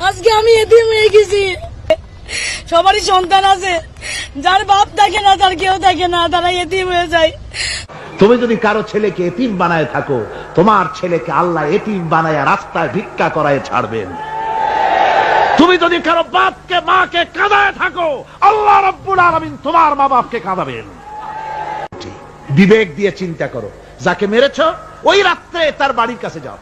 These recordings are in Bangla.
আজকে আমি এতিম হয়ে গেছি। সবারই সন্তান আছে, যার বাপ থাকে না, তার কেউ থাকে না, তারা এতিম হয়ে যায়। তুমি যদি কারো ছেলেকে এতিম বানায় থাকো, তোমার ছেলেকে আল্লাহ এতিম বানায় রাস্তায় ভিক্ষা করায় ছাড়বেন। তুমি যদি কারো বাপকে মাকে কাঁদায় থাকো, আল্লাহ রাব্বুল আলামিন তোমার মা বাপকে কাঁদাবেন। বিবেক দিয়ে চিন্তা করো, যাকে মেরেছ ওই রাত্রে তার বাড়ির কাছে যাও,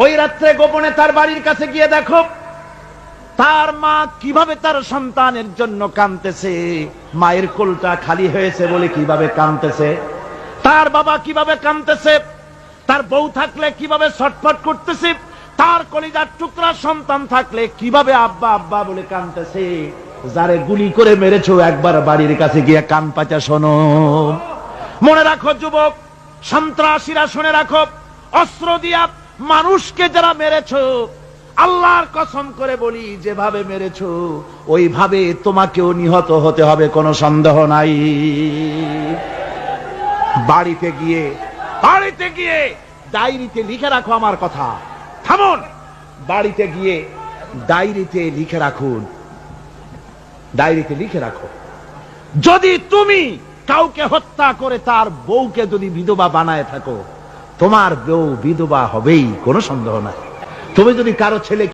ওই রাত্রে গোপনে তার বাড়ির কাছে গিয়ে দেখো তার মা কিভাবে তার সন্তানের জন্য কাঁদতেছে, মায়ের কোলটা খালি হয়েছে বলে কিভাবে কাঁদতেছে, তার বাবা কিভাবে কাঁদতেছে, তার বউ থাকলে কিভাবে ছটফট করতেছে, তার কলিজার টুকরা সন্তান থাকলে কিভাবে আব্বা আব্বা বলে কাঁদতেছে। যারে গুলি করে মেরেছো একবার বাড়ির কাছে গিয়ে কান পাচা শোনো। মনে রাখো যুবক, সন্ত্রাসীরা শুনে রাখো, অস্ত্র দিয়া মানুষকে যারা মেরেছো, আল্লাহর কসম করে বলি যেভাবে মেরেছো ওইভাবে তোমাকেও নিহত হতে হবে, কোনো সন্দেহ নাই। বাড়িতে গিয়ে ডায়েরিতে লিখে রাখো আমার কথা। থামুন, বাড়িতে গিয়ে ডায়েরিতে লিখে রাখুন, ডায়েরিতে লিখে রাখো, যদি তুমি কাউকে হত্যা করে তার বউকে যদি বিধবা বানায় থাকো, তোমার বউ বিধবা হবেই, কোনো সন্দেহ নাই। তুমি যদি কারো ছেলে